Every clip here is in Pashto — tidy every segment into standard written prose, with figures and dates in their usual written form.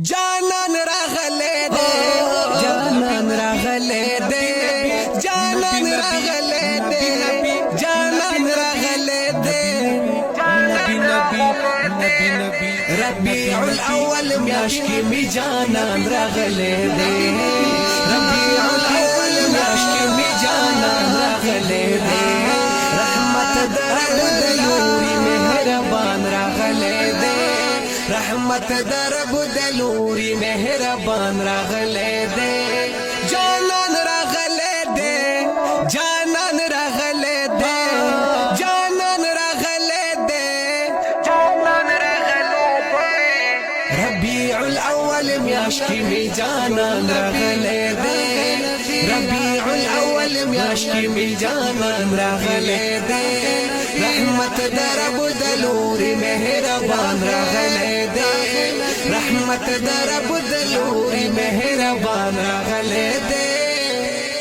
جانان راغله دے جانان راغله دے جانان راغله دے جانان راغله دے نبی ربيع الاول میاشکی می جانان راغله دے ربيع الاول میاشکی می جانان راغله دے رحمت درب دلوری مهربان راغله دے رحمت درب دلوری مهربان راغله دے جانان راغله دے جانان راغله دے جانان راغله دے جانان راغله دے ربيع الاول میاشکی می جانان راغله دے ربيع الاول میاشکی می جانان راغله دے رحمت درب دلوری مهربان راغله دے رحمت درب دلوری مهربان راغله دے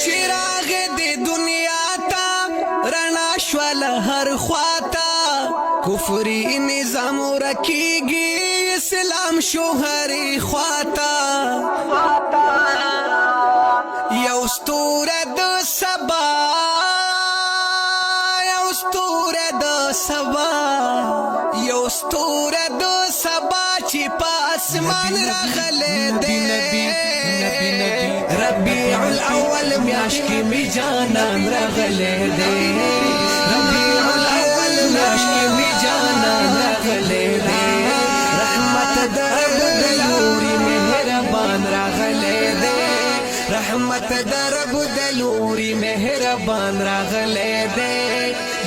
چراغ دی دنیا تا رڼا شول هر خواتا کفری نظام رکیږي اسلام شوهری خواتا یو ستوره د سبا یو ستوره د سبا یو ستوره د سبا چې په اسمان راغله دے ربيع الاول میاشکی می جانان راغله دے ربيع الاول میاشکی می جانان راغله دے رحمت درب دلوری مهربان راغله دے رحمت درب دلوری مهربان راغله دے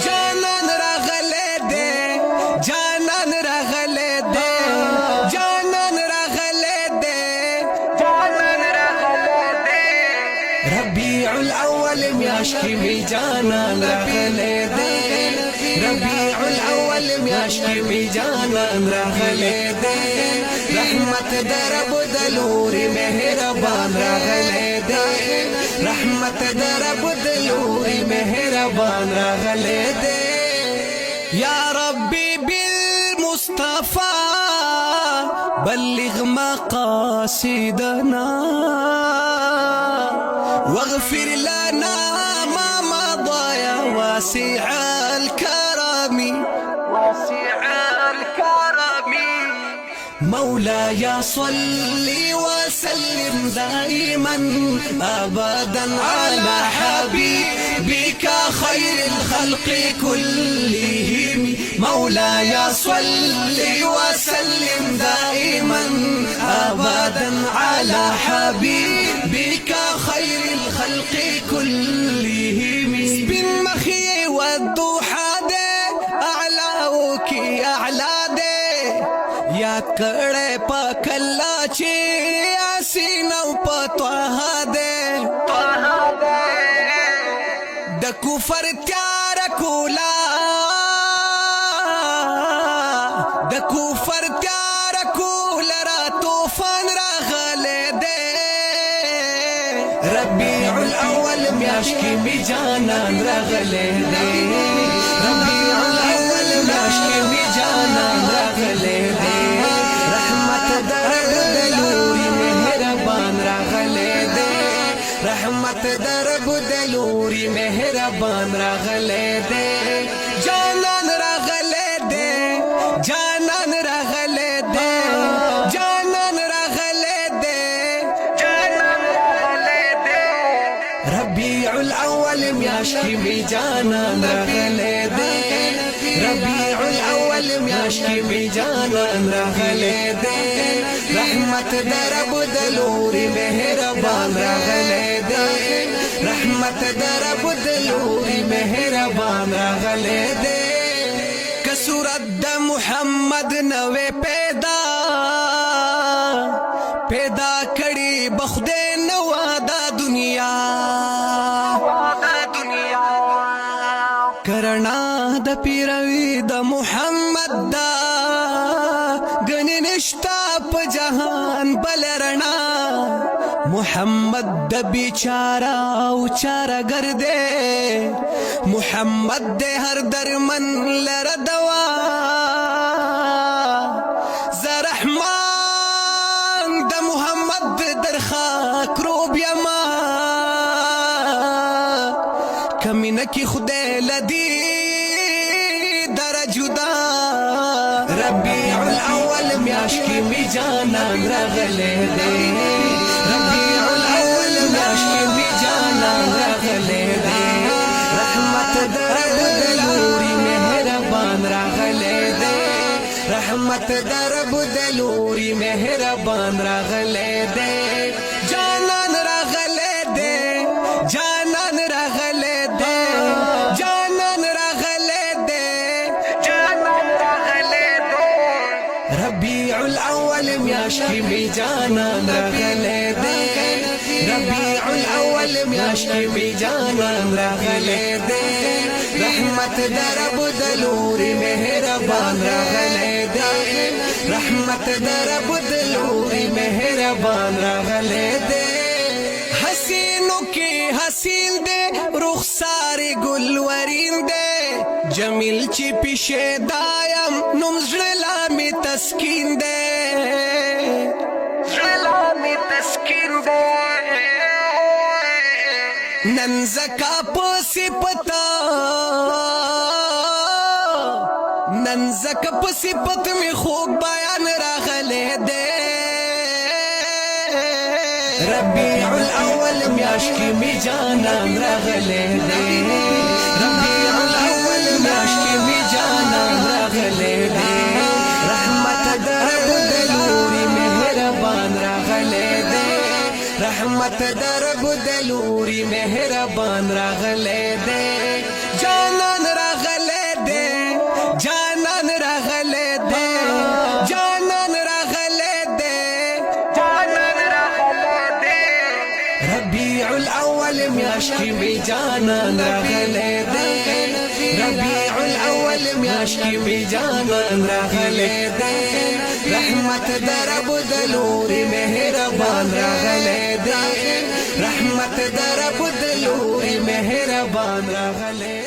جانان راغله دے جانان راغله دے جانان راغله دے جانان راغله دے ربيع الاول میاشکی می جانان راغله دے ربيع الاول میاشکی می جانان راغله دے رحمت درب دلوری مهربان راغله دے رحمت درب دلوری مهربان راغله دے یا ربی بالمصطفى بلغ مقاصدنا واغفر لنا ما مضى يا واسع الكرم واسع الكرم مولاي صل وسلم دائما ابدا على حبيبك خير الخلق كلهم مولاي صل وسلم دائما ابدا على حبيبك خير الخلق كلهم بالمخي والضحى دے اعلاوك اعلى دے یاد کړه پکلا چې اسینو پتوها دے د کفر تیار کولا د کفر تیار کولا را طوفان راغله دے ربيع الاول میاشکی می جانان راغله دے ربيع الاول میاشکی می جانان راغله دے رحمت درب دلوری مهربان راغله دے رحمت درب دلوری مهربان راغله دے جانان راغله دے جانان راغله دے جانان راغله دے جانان راغله دے ربيع الاول میاشکی می جانان راغله دے ربيع الاول میاشکی می جانان راغله دے رحمت درب دلوری مهربان راغله دے رحمت درب دلوری مهربان راغله دے کسورت د محمد نوے پیدا کړي بخده نو دا دنیا کرنا د پیروي د محمد دا غنی نشتا په جهان بلرنا محمد د بیچارا او چارا ګرځي محمد د هر درمن لر دوا زرحمان رب درخا کروب یما کمینه کی خدای لدی در جدا ربیع الاول میاش کی می جانان رغله دے ربیع الاول میاش کی می جانان رغله دے رحمت در دلوری مهربان رغله دے رحمت در بدلوری مهربان رغله دے جانان رغله دے جانان رغله دے جانان رغله دے جانان رغله دے ربیع الاول میاشکی می جانان رغله دے ربیع الاول میاشکی می جانان رغله دے رحمت در بدلوری مهربان رغله دے رحمت در بدلوری مهربان رغله دے حسینو کی حسین دے رخسار گلورین دے جمیل چی پیشه دایم نم زړه می تسکین دے زړه می تسکین دے نن زکا پسی پتا نن زکا پسی پت می خوب بیان راغلے دے ربیع الاول میاشکی می جانان راغلے دے ربیع الاول میاشکی می جانان راغلے دے رحمت در بدلوری مهربان راغلے دے رحمت در بدلوری مهربان راغلے دے جانان راغلے دے جانان راغلے دے جانان راغلے دے جانان راغلے دے ربیع الاول میاشکی می جانان راغلے دے ربیع الاول میاشکی می جانان راغلے دے رحمت در بدلوری مهربان راغلے دے رحمت در بدلوری مهربان راغلے